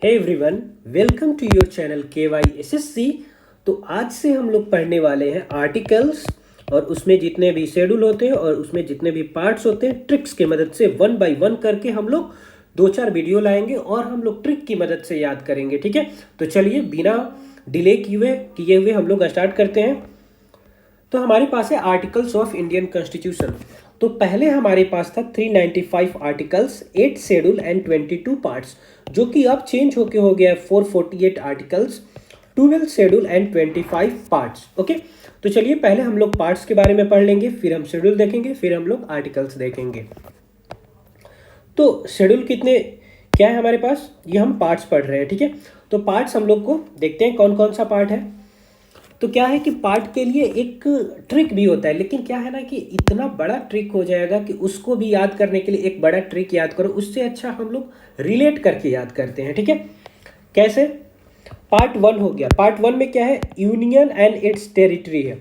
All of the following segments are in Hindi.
Hey everyone, welcome to your channel KYSSC। तो आज से हम लोग पढ़ने वाले हैं आर्टिकल्स और उसमें जितने भी शेड्यूल होते हैं और उसमें जितने भी पार्ट्स होते हैं, ट्रिक्स की मदद से वन बाय वन करके हम लोग दो चार वीडियो लाएंगे और हम लोग ट्रिक की मदद से याद करेंगे। ठीक है, तो चलिए बिना डिले किए हुए हम लोग स्टार्ट करते हैं। तो हमारे पास है आर्टिकल्स ऑफ इंडियन कॉन्स्टिट्यूशन। तो पहले हमारे पास था 395 आर्टिकल्स, 8 शेड्यूल एंड 22 पार्ट्स, जो कि अब चेंज होके हो गया है 448 articles, 12 schedule and 25 parts. Okay, तो चलिए पहले हम लोग पार्ट्स के बारे में पढ़ लेंगे, फिर हम शेड्यूल देखेंगे, फिर हम लोग आर्टिकल्स देखेंगे। तो शेड्यूल कितने क्या है हमारे पास, ये हम पार्ट्स पढ़ रहे हैं। ठीक है, तो पार्ट्स हम लोग को देखते हैं कौन कौन सा पार्ट है। तो क्या है कि पार्ट के लिए एक ट्रिक भी होता है, लेकिन क्या है ना कि इतना बड़ा ट्रिक हो जाएगा कि उसको भी याद करने के लिए एक बड़ा ट्रिक याद करो, उससे अच्छा हम लोग रिलेट करके याद करते हैं। ठीक है, कैसे? पार्ट वन हो गया। पार्ट वन में क्या है, यूनियन एंड इट्स टेरिटरी है।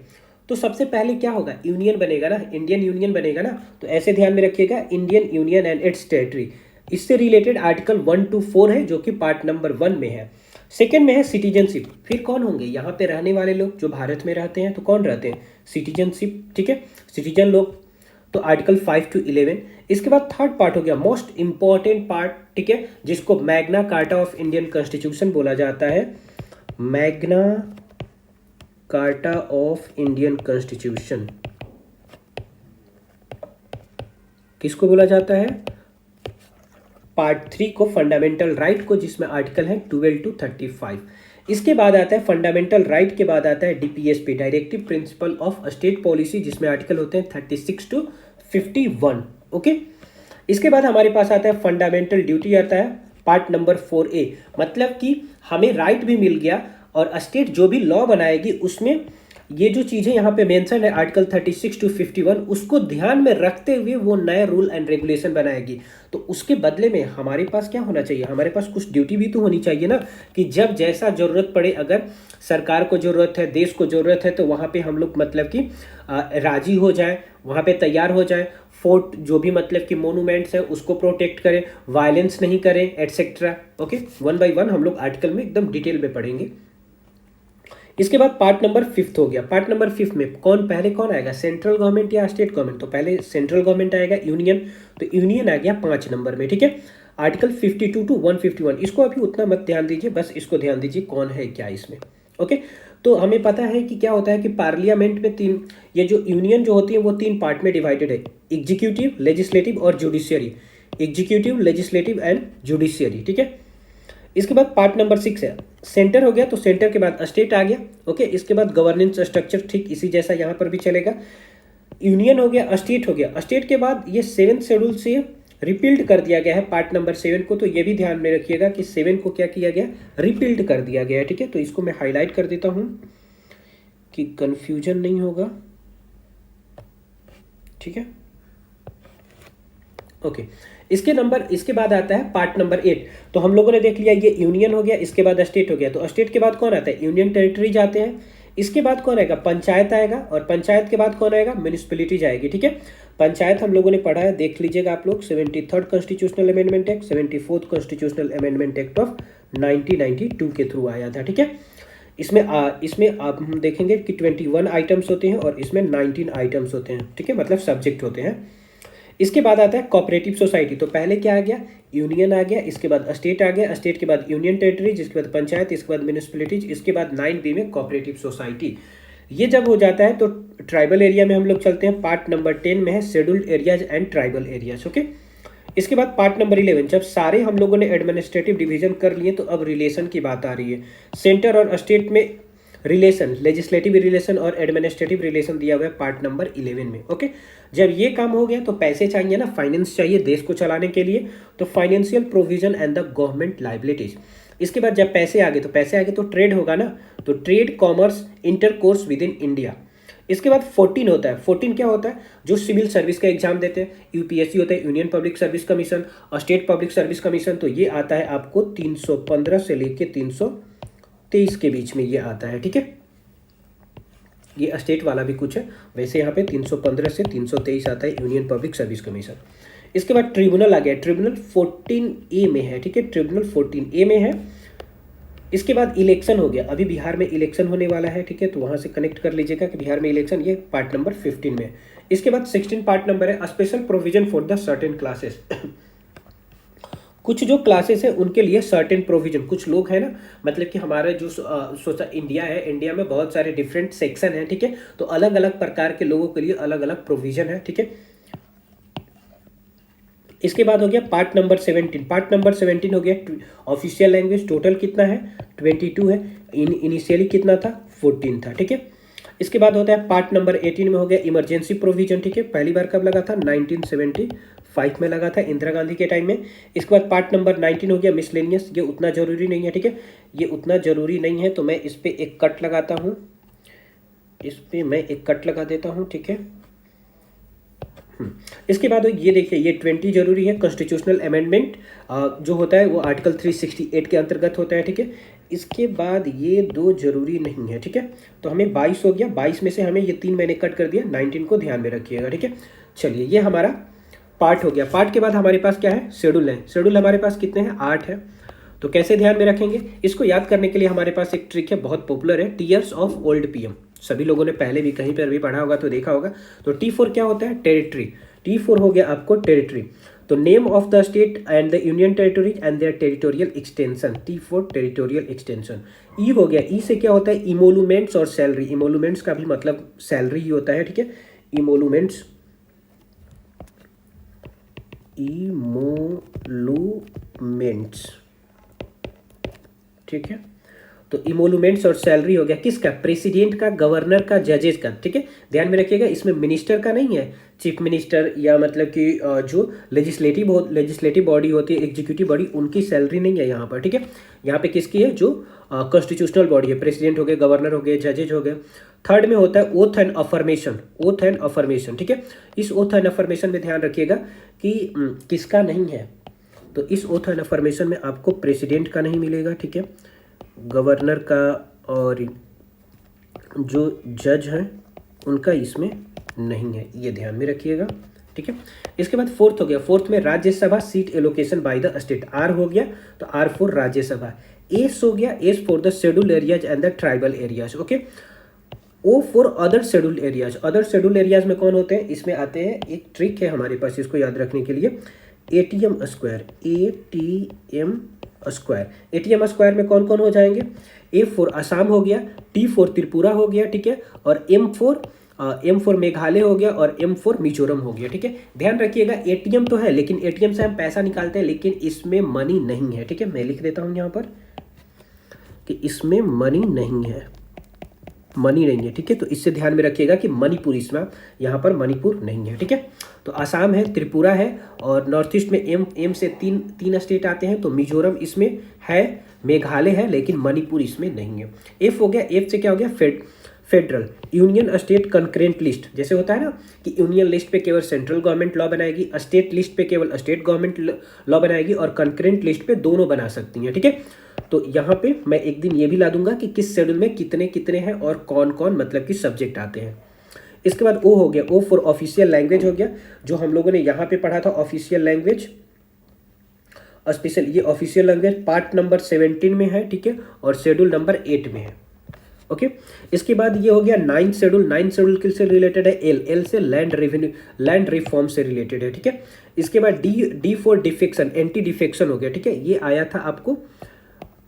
तो सबसे पहले क्या होगा, यूनियन बनेगा ना, इंडियन यूनियन बनेगा ना, तो ऐसे ध्यान में रखिएगा, Indian union and it's territory. इससे रिलेटेड आर्टिकल 1 to 4 है, जो कि पार्ट नंबर 1 में है। सेकेंड में है सिटीजनशिप। फिर कौन होंगे, यहाँ पे रहने वाले लोग जो भारत में रहते हैं, तो कौन रहते हैं, सिटीजनशिप। ठीक है, सिटीजन लोग, तो आर्टिकल 5 to 11। इसके बाद थर्ड पार्ट हो गया मोस्ट इंपॉर्टेंट पार्ट। ठीक है, जिसको Magna carta of Indian constitution बोला जाता है। Magna carta of Indian constitution किसको बोला जाता है, पार्ट 3 को, फंडामेंटल राइट को, जिसमें आर्टिकल है 12 to 35। इसके बाद आता है फंडामेंटल राइट के बाद आता है DPSP, directive principle of state policy, जिसमें आर्टिकल होते हैं 36 to 51। ओके, इसके बाद हमारे पास आता है फंडामेंटल ड्यूटी, आता है पार्ट नंबर 4A। मतलब कि हमें राइट भी मिल गया और स्टेट जो भी लॉ बनाएगी उसमें ये जो चीज़ें यहाँ पे मेंशन है आर्टिकल 36 to 51, उसको ध्यान में रखते हुए वो नए रूल एंड रेगुलेशन बनाएगी। तो उसके बदले में हमारे पास क्या होना चाहिए, हमारे पास कुछ ड्यूटी भी तो होनी चाहिए ना, कि जब जैसा ज़रूरत पड़े, अगर सरकार को ज़रूरत है, देश को ज़रूरत है, तो वहाँ पे हम लोग मतलब कि राजी हो जाए, वहाँ पे तैयार हो जाए। फोर्ट जो भी मतलब कि मोनूमेंट्स है उसको प्रोटेक्ट करें, वायलेंस नहीं करें, etcetera. Okay, one by one हम लोग आर्टिकल में एकदम डिटेल में पढ़ेंगे। इसके बाद पार्ट नंबर 5 हो गया। पार्ट नंबर 5 में पहले कौन आएगा, सेंट्रल गवर्नमेंट या स्टेट गवर्नमेंट? तो पहले सेंट्रल गवर्नमेंट आएगा, यूनियन। तो यूनियन आ गया 5 नंबर में। ठीक है, आर्टिकल 52 to 151। इसको अभी उतना मत ध्यान दीजिए, बस इसको ध्यान दीजिए कौन है क्या इसमें। ओके, तो हमें पता है कि क्या होता है कि पार्लियामेंट में ये जो यूनियन जो होती है वो 3 पार्ट में डिवाइडेड है, एग्जीक्यूटिव, लेजिस्लेटिव और judiciary. Executive, legislative and judiciary. ठीक है, इसके बाद पार्ट नंबर 6 है, सेंटर हो गया। तो सेंटर के बाद स्टेट आ गया। ओके, इसके बाद गवर्नेंस स्ट्रक्चर ठीक इसी जैसा यहाँ पर भी चलेगा। यूनियन हो गया, स्टेट हो गया। स्टेट के बाद ये 7th शेड्यूल से रिपील्ड कर दिया गया है पार्ट नंबर 7 को। तो ये भी ध्यान में रखिएगा कि 7 को क्या किया गया, रिपील्ड कर दिया गया है। ठीक है, तो इसको मैं हाईलाइट कर देता हूँ कि कंफ्यूजन नहीं होगा। ठीक है, ओके। इसके बाद आता है पार्ट नंबर 8। तो हम लोगों ने देख लिया ये यूनियन हो गया, इसके बाद स्टेट हो गया। तो स्टेट के बाद कौन आता है, यूनियन टेरिटरी जाते हैं। इसके बाद कौन आएगा, पंचायत आएगा, और पंचायत के बाद कौन आएगा, म्यूनिसिपैलिटी जाएगी। ठीक है, पंचायत हम लोगों ने पढ़ा है, देख लीजिएगा आप लोग, 73rd constitutional amendment act, 74th constitutional amendment act of 1992 के थ्रू आया था। ठीक है, इसमें आप हम देखेंगे कि 21 आइटम्स होते हैं और इसमें 19 आइटम्स होते हैं। ठीक है, मतलब सब्जेक्ट होते हैं। इसके बाद आता है कोऑपरेटिव सोसाइटी। तो पहले क्या आ गया, यूनियन आ गया, इसके बाद स्टेट आ गया, स्टेट के बाद यूनियन टेरिटरी, जिसके बाद पंचायत, इसके बाद म्यूनिसिपैलिटीज, इसके बाद 9B में कोऑपरेटिव सोसाइटी। ये जब हो जाता है तो ट्राइबल एरिया में हम लोग चलते हैं। पार्ट नंबर 10 में है scheduled areas and tribal areas. Okay, इसके बाद पार्ट नंबर 11, जब सारे हम लोगों ने एडमिनिस्ट्रेटिव डिवीजन कर लिए तो अब रिलेशन की बात आ रही है। सेंटर और स्टेट में रिलेशन, लेजिस्लेटिव रिलेशन और एडमिनिस्ट्रेटिव रिलेशन दिया हुआ है पार्ट नंबर 11 में। ओके, जब ये काम हो गया तो पैसे चाहिए ना, फाइनेंस चाहिए देश को चलाने के लिए, तो financial provision and the government liabilities. इसके बाद जब पैसे आ गए तो ट्रेड होगा ना, तो trade, commerce, intercourse with in India. इसके बाद 14 होता है। 14 क्या होता है, जो सिविल सर्विस का एग्जाम देते हैं, यूपीएससी होता है, यूनियन पब्लिक सर्विस कमीशन और स्टेट पब्लिक सर्विस कमीशन। तो ये आता है आपको 315 से लेके 323 के बीच में ये आता है। ठीक है, ये स्टेट वाला भी कुछ है, वैसे यहाँ पे 315 से 323 आता है यूनियन पब्लिक सर्विस कमीशन। इसके बाद ट्रिब्यूनल आ गया, ट्रिब्यूनल 14A में है, ठीक है, ट्रिब्यूनल 14A में है। इसके बाद इलेक्शन हो गया, अभी बिहार में इलेक्शन होने वाला है, ठीक है, तो वहाँ से कनेक्ट कर लीजिएगा कि बिहार में इलेक्शन, ये पार्ट नंबर 15 में है। इसके बाद 16 पार्ट नंबर है special provision for the certain classes. कुछ जो क्लासेस है उनके लिए सर्टेन प्रोविजन, कुछ लोग हैं ना, मतलब कि हमारा जो सोचा इंडिया है, इंडिया में बहुत सारे डिफरेंट सेक्शन हैं, ठीक है, तो अलग अलग प्रकार के लोगों के लिए अलग अलग प्रोविजन है, ठीक है। इसके बाद हो गया पार्ट नंबर 17, पार्ट नंबर 17 हो गया ऑफिशियल लैंग्वेज, टोटल कितना है 22 है, इनिशियली कितना था 14 था, ठीक है। इसके बाद होता है पार्ट नंबर 18 में हो गया इमरजेंसी प्रोविजन, ठीक है, पहली बार कब लगा था 1975 में लगा था, इंदिरा गांधी के टाइम में। इसके बाद पार्ट नंबर 19 हो गया मिसलेनियस, ये उतना जरूरी नहीं है, ठीक है, ये उतना जरूरी नहीं है, तो मैं इस पर एक कट लगाता हूँ, इस पर मैं एक कट लगा देता हूँ, ठीक है। इसके बाद ये देखिए, ये 20 जरूरी है, कॉन्स्टिट्यूशनल अमेंडमेंट जो होता है वो आर्टिकल 368 के अंतर्गत होता है, ठीक है। इसके बाद ये 2 जरूरी नहीं है, ठीक है, तो हमें 22 हो गया, 22 में से हमें ये 3 मैंने कट कर दिया, 19 को ध्यान में रखिएगा, ठीक है। चलिए ये हमारा पार्ट हो गया। पार्ट के बाद हमारे पास क्या है, शेड्यूल है। शेड्यूल हमारे पास कितने हैं 8 है, तो कैसे ध्यान में रखेंगे इसको, याद करने के लिए हमारे पास एक ट्रिक है, बहुत पॉपुलर है, टीयर्स ऑफ ओल्ड पीएम, सभी लोगों ने पहले भी कहीं पर भी पढ़ा होगा तो देखा होगा। तो T4 क्या होता है, टेरिटरी, T4 हो गया आपको टेरिटरी, तो name of the state and the union territory and their territorial extension, T4 territorial extension. E हो गया, ई से क्या होता है इमोलूमेंट्स और सैलरी, इमोलूमेंट्स का भी मतलब सैलरी ही होता है, ठीक है, इमोलूमेंट्स, इमोलूमेंट्स, ठीक है, तो इमोलूमेंट्स और सैलरी हो गया किसका, प्रेसिडेंट का, गवर्नर का, जजेस का, ठीक है, ध्यान में रखिएगा, इसमें मिनिस्टर का नहीं है, चीफ मिनिस्टर या मतलब कि जो लेजिस्लेटिव बॉडी होती है, एग्जीक्यूटिव बॉडी, उनकी सैलरी नहीं है यहाँ पर, ठीक है। यहाँ पे किसकी है, जो कॉन्स्टिट्यूशनल बॉडी है, प्रेसिडेंट हो गए, गवर्नर हो गए, जजेज हो गए। थर्ड में होता है oath and affirmation, oath and affirmation, ठीक है, इस ओथ एंड अफर्मेशन में ध्यान रखिएगा कि किसका नहीं है, तो इस ओथ एंड अफर्मेशन में आपको प्रेसिडेंट का नहीं मिलेगा, ठीक है, गवर्नर का और जो जज हैं उनका इसमें नहीं है, ये ध्यान में रखिएगा, ठीक है। इसके बाद फोर्थ हो गया, फोर्थ में Rajya Sabha seat allocation by the state, R हो गया, तो आर फॉर राज्यसभा। एस हो गया, S for the scheduled areas and the tribal areas, okay. O for other scheduled areas, other scheduled areas में कौन होते हैं, इसमें आते हैं, एक ट्रिक है हमारे पास इसको याद रखने के लिए, ATM square, ATM square, ATM square में कौन कौन हो जाएंगे, A फॉर असम हो गया, T फॉर त्रिपुरा हो गया, ठीक है, और M फॉर मेघालय हो गया, और M फॉर मिजोरम हो गया, ठीक है। ध्यान रखिएगा ATM तो है, लेकिन ATM से हम पैसा निकालते हैं, लेकिन इसमें मनी नहीं है, ठीक है, मैं लिख देता हूँ यहाँ पर कि इसमें मनी नहीं है, मनी नहीं है, ठीक है, तो इससे ध्यान में रखिएगा कि मणिपुर, इसमें यहाँ पर मणिपुर नहीं है, ठीक है। तो आसाम है, त्रिपुरा है, और नॉर्थ ईस्ट में एम से तीन स्टेट आते हैं, तो मिजोरम इसमें है, मेघालय है, लेकिन मणिपुर इसमें नहीं है। एफ हो गया, एफ से क्या हो गया, federal, union state concurrent list, जैसे होता है ना कि यूनियन लिस्ट पे केवल सेंट्रल गवर्नमेंट लॉ बनाएगी, स्टेट लिस्ट पे केवल स्टेट गवर्नमेंट लॉ बनाएगी, और कंकरेंट लिस्ट पे दोनों बना सकती हैं, ठीक है। तो यहाँ पे मैं एक दिन ये भी ला दूंगा कि किस शेड्यूल में कितने कितने हैं और कौन कौन मतलब कि सब्जेक्ट आते हैं। इसके बाद ओ हो गया, ओ फॉर ऑफिशियल लैंग्वेज हो गया, जो हम लोगों ने यहाँ पे पढ़ा था ऑफिशियल लैंग्वेज, स्पेशल ये ऑफिशियल लैंग्वेज पार्ट नंबर 17 में है, ठीक है, और शेड्यूल नंबर 8 में है, ओके। इसके बाद ये हो गया 9th शेड्यूल, 9th शेड्यूल किससे रिलेटेड है, एल से लैंड रेवेन्यू, लैंड रिफॉर्म से रिलेटेड है, ठीक है। इसके बाद D for defection, anti defection हो गया, ठीक है, ये आया था आपको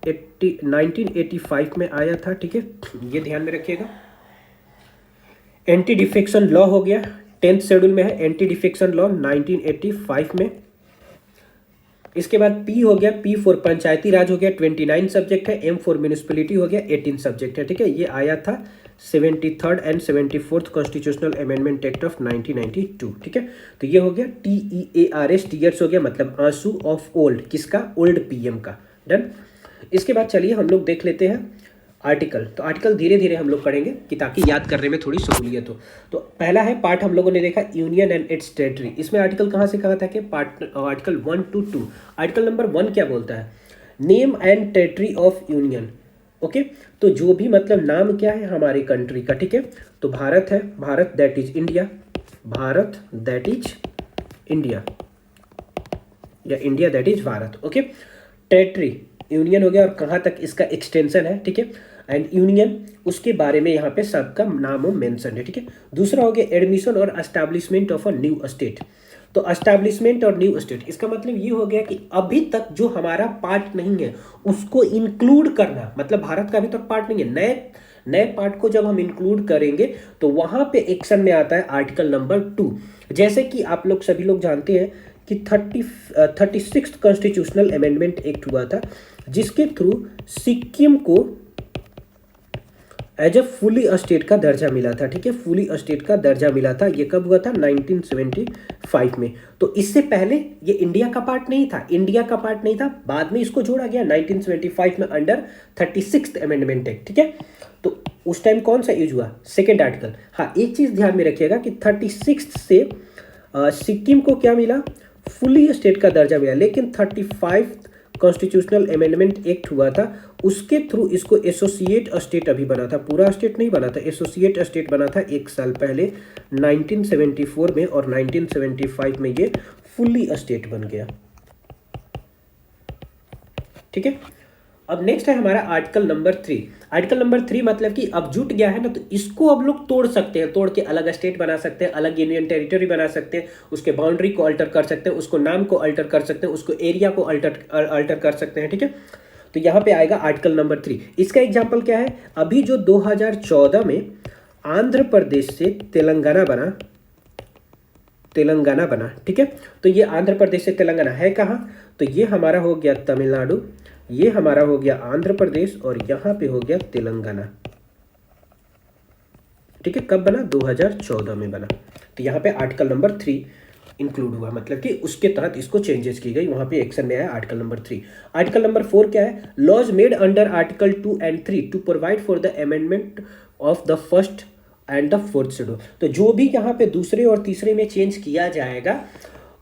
1985 में आया था, ठीक है, ये ध्यान में रखिएगा। एंटी डिफेक्शन लॉ हो गया, 10th शेड्यूल में है एंटी डिफेक्शन लॉ 1985 में। इसके बाद पी हो गया, पी फॉर पंचायती राज हो गया, 29 सब्जेक्ट है, एम फॉर म्यूनिसिपैलिटी हो गया, 18 सब्जेक्ट है, ठीक है, ये आया था 73rd and 74th constitutional amendment act of 1992, ठीक है। तो ये हो गया TEARS, टीयर्स हो गया मतलब आंसू ऑफ ओल्ड, किसका, ओल्ड पीएम का, डन। इसके बाद चलिए हम लोग देख लेते हैं आर्टिकल, तो आर्टिकल धीरे धीरे हम लोग पढ़ेंगे कि ताकि याद करने में थोड़ी सहूलियत हो। तो पहला है पार्ट हम लोगों ने देखा यूनियन एंड इट्स टेरिटरी, इसमें आर्टिकल कहाँ से कहा था कि part article 1 to 2। Article number 1 क्या बोलता है, name and territory of union, okay. तो जो भी मतलब नाम क्या है हमारी कंट्री का, ठीक है, तो भारत है, Bharat that is India, Bharat that is India, या India that is Bharat. Okay, territory union हो गया और कहाँ तक इसका एक्सटेंशन है, ठीक है, एंड यूनियन उसके बारे में यहाँ पे सबका नाम मेंशन है, ठीक है। दूसरा हो गया एडमिशन और establishment of a new state. तो एस्टैब्लिशमेंट और न्यू स्टेट इसका मतलब ये हो गया कि अभी तक जो हमारा पार्ट नहीं है उसको इंक्लूड करना, मतलब भारत का अभी तक पार्ट नहीं है, नए नए पार्ट को जब हम इंक्लूड करेंगे तो वहां पे एक्शन में आता है आर्टिकल नंबर 2। जैसे कि आप लोग सभी लोग जानते हैं कि 36 कॉन्स्टिट्यूशनल अमेंडमेंट एक्ट हुआ था, जिसके थ्रू सिक्किम को एज ए फुली स्टेट का दर्जा मिला था, ठीक है, फुली स्टेट का दर्जा मिला था। ये कब हुआ था? 1975 में। तो इससे पहले ये इंडिया का पार्ट नहीं था, इंडिया का पार्ट नहीं था, बाद में इसको जोड़ा गया 1975 में अंडर 36th अमेंडमेंट एक्ट, ठीक है। तो उस टाइम कौन सा यूज हुआ? Second article. हाँ, एक चीज ध्यान में रखिएगा कि 36 से सिक्किम को क्या मिला? फुली स्टेट का दर्जा मिला, लेकिन 35 कॉन्स्टिट्यूशनल अमेंडमेंट एक्ट हुआ था, उसके थ्रू इसको एसोसिएट स्टेट अभी बना था, पूरा स्टेट नहीं बना था, एसोसिएट स्टेट बना था 1 साल पहले 1974 में, और 1975 में ये फुल्ली स्टेट बन गया, ठीक है। अब नेक्स्ट है हमारा आर्टिकल नंबर 3। आर्टिकल नंबर 3 मतलब कि अब जुट गया है ना, तो इसको अब लोग तोड़ सकते हैं, तोड़ के अलग स्टेट बना सकते हैं, अलग यूनियन टेरिटरी बना सकते हैं, उसके बाउंड्री को अल्टर कर सकते हैं, उसको नाम को अल्टर कर सकते हैं, उसको एरिया को अल्टर कर सकते हैं, ठीक है। तो यहाँ पे आएगा आर्टिकल नंबर 3। इसका एग्जाम्पल क्या है? अभी जो 2014 में आंध्र प्रदेश से तेलंगाना बना, ठीक है। तो ये आंध्र प्रदेश से तेलंगाना है कहाँ? तो ये हमारा हो गया तमिलनाडु, ये हमारा हो गया आंध्र प्रदेश, और यहां पे हो गया तेलंगाना, ठीक है। कब बना? 2014 में बना। तो यहाँ पे आर्टिकल नंबर 3 इंक्लूड हुआ, मतलब कि उसके तहत इसको चेंजेस की गई, वहां पे एक्शन में आया आर्टिकल नंबर 3। आर्टिकल नंबर 4 क्या है? Laws made under article 2 and 3 to provide for the amendment of the first and the fourth schedule. तो जो भी यहाँ पे दूसरे और तीसरे में चेंज किया जाएगा,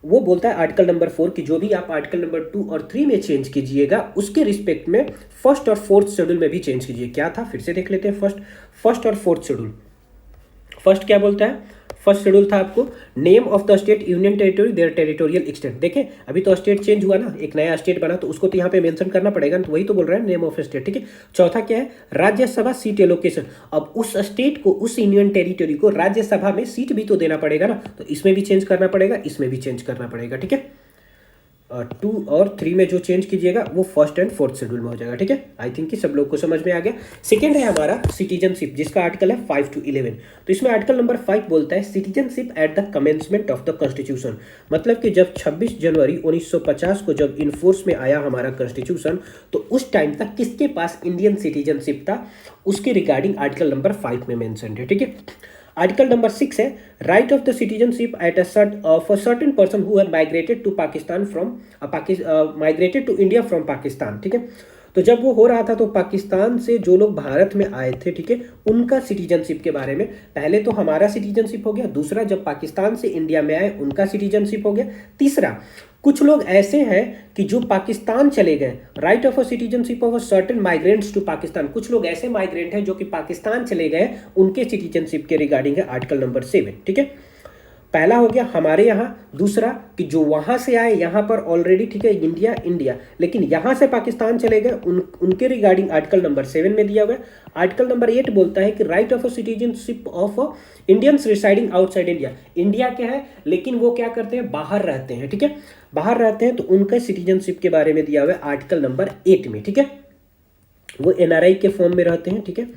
वो बोलता है आर्टिकल नंबर 4 की जो भी आप आर्टिकल नंबर 2 और 3 में चेंज कीजिएगा, उसके रिस्पेक्ट में फर्स्ट और फोर्थ शेड्यूल में भी चेंज कीजिए। क्या था? फिर से देख लेते हैं। फर्स्ट और फोर्थ शेड्यूल। फर्स्ट क्या बोलता है? फर्स्ट शेड्यूल था आपको name of the state, union territory, their territorial extent. देखें, अभी तो स्टेट चेंज हुआ ना, एक नया स्टेट बना, तो उसको तो यहाँ पे मेंशन करना पड़ेगा, तो वही तो बोल रहा है नेम ऑफ स्टेट, ठीक है। चौथा क्या है? Rajya Sabha seat allocation. अब उस स्टेट को, उस यूनियन टेरिटरी को राज्यसभा में सीट भी तो देना पड़ेगा ना, तो इसमें भी चेंज करना पड़ेगा, इसमें भी चेंज करना पड़ेगा, ठीक है। 2 और 3 में जो चेंज कीजिएगा वो फर्स्ट एंड फोर्थ शेड्यूल में हो जाएगा, ठीक है। आई थिंक कि सब लोग को समझ में आ गया। सेकेंड है हमारा सिटीजनशिप, जिसका आर्टिकल है 5 to 11। तो इसमें आर्टिकल नंबर 5 बोलता है citizenship at the commencement of the constitution. मतलब कि जब 26 जनवरी 1950 को जब इनफोर्स में आया हमारा कॉन्स्टिट्यूशन, तो उस टाइम तक किसके पास इंडियन सिटीजनशिप था, उसके रिगार्डिंग आर्टिकल नंबर 5 में मेंशन है, ठीक है। आर्टिकल नंबर 6 है right of the citizenship at of a certain person who have migrated to Pakistan from migrated to India from Pakistan, ठीक है। तो जब वो हो रहा था तो पाकिस्तान से जो लोग भारत में आए थे, ठीक है, उनका सिटीजनशिप के बारे में, पहले तो हमारा सिटीजनशिप हो गया, दूसरा जब पाकिस्तान से इंडिया में आए उनका सिटीजनशिप हो गया, तीसरा कुछ लोग ऐसे हैं कि जो पाकिस्तान चले गए, right of a citizenship of a certain migrants to Pakistan. कुछ लोग ऐसे माइग्रेंट हैं जो कि पाकिस्तान चले गए, उनके सिटीजनशिप के रिगार्डिंग है आर्टिकल नंबर 7, ठीक है। पहला हो गया हमारे यहाँ, दूसरा कि जो वहां से आए यहाँ पर ऑलरेडी, ठीक है, इंडिया, लेकिन यहाँ से पाकिस्तान चले गए, उनके रिगार्डिंग आर्टिकल नंबर 7 में दिया हुआ है। आर्टिकल नंबर 8 बोलता है कि right of a citizenship of Indians residing outside India. India क्या है, लेकिन वो क्या करते हैं, बाहर रहते हैं, ठीक है, बाहर रहते हैं, तो उनका सिटीजनशिप के बारे में दिया हुआ है आर्टिकल नंबर 8 में, ठीक है। वो एनआरआई के फॉर्म में रहते हैं, ठीक है,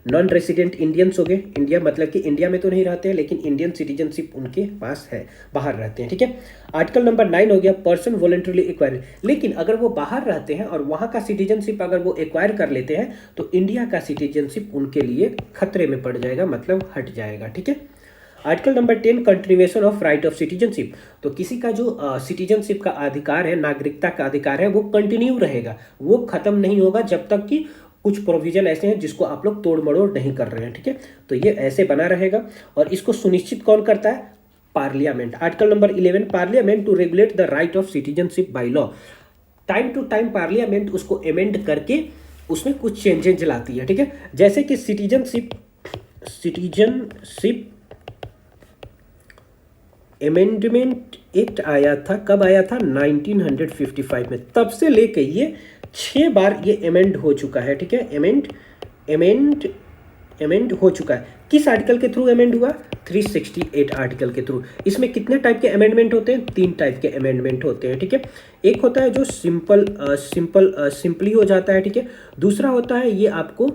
नॉन रेसिडेंट इंडियंस हो गए, इंडिया मतलब कि इंडिया में तो नहीं रहते हैं, लेकिन इंडियन सिटीजनशिप उनके पास है, बाहर रहते हैं, ठीक है। आर्टिकल नंबर 9 हो गया पर्सन वॉलंटरली एक्वायर। लेकिन अगर वो बाहर रहते हैं और वहां का सिटीजनशिप अगर वो एक्वायर कर लेते हैं, तो इंडिया का सिटीजनशिप उनके लिए खतरे में पड़ जाएगा, मतलब हट जाएगा, ठीक है। Article number 10 continuation of right of citizenship. तो किसी का जो सिटीजनशिप का अधिकार है, नागरिकता का अधिकार है, वो कंटिन्यू रहेगा, वो खत्म नहीं होगा जब तक कि कुछ प्रोविजन ऐसे हैं जिसको आप लोग तोड़ मड़ोड़ नहीं कर रहे हैं, ठीक है। तो ये ऐसे बना रहेगा, और इसको सुनिश्चित कौन करता है? Parliament. Article number 11 parliament to regulate the right of citizenship by law. Time to time parliament उसको अमेंड करके उसमें कुछ चेंजेस लाती है, ठीक है। जैसे कि सिटीजनशिप अमेंडमेंट एक्ट आया था, कब आया था? 1955 में। तब से लेके ये 6 बार ये अमेंड हो चुका है, ठीक है, अमेंड हो चुका है। किस आर्टिकल के थ्रू अमेंड हुआ? 368 आर्टिकल के थ्रू। इसमें कितने टाइप के अमेंडमेंट होते हैं? 3 टाइप के अमेंडमेंट होते हैं, ठीक है। एक होता है जो सिंपली हो जाता है, ठीक है। दूसरा होता है ये आपको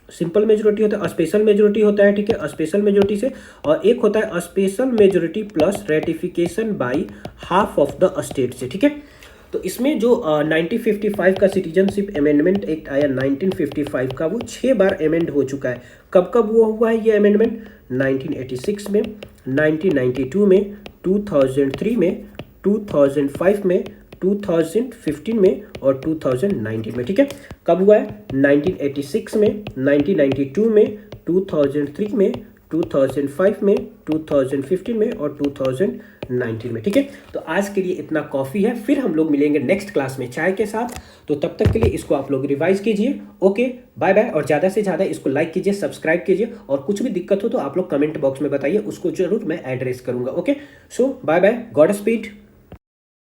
सिंपल मेजोरिटी होता है, स्पेशल मेजोरिटी होता है, ठीक है, स्पेशल मेजोरिटी से। और एक होता है special majority plus ratification by half of the state से, ठीक है। तो इसमें जो 1955 का सिटीजनशिप अमेंडमेंट एक्ट आया 1955 का, वो 6 बार अमेंड हो चुका है। कब कब वो हुआ है ये अमेंडमेंट? 1986 में, 1992 में, 2003 में, 2005 में, 2015 में और 2019 में, ठीक है। कब हुआ है? 1986 में, 1992 में, 2003 में, 2005 में, 2015 में और 2019 में, ठीक है। तो आज के लिए इतना काफ़ी है, फिर हम लोग मिलेंगे नेक्स्ट क्लास में चाय के साथ। तो तब तक के लिए इसको आप लोग रिवाइज कीजिए। Okay, bye bye. और ज़्यादा से ज़्यादा इसको लाइक कीजिए, सब्सक्राइब कीजिए, और कुछ भी दिक्कत हो तो आप लोग कमेंट बॉक्स में बताइए, उसको जरूर मैं एड्रेस करूँगा। ओके, सो बाय बाय, गॉड स्पीड।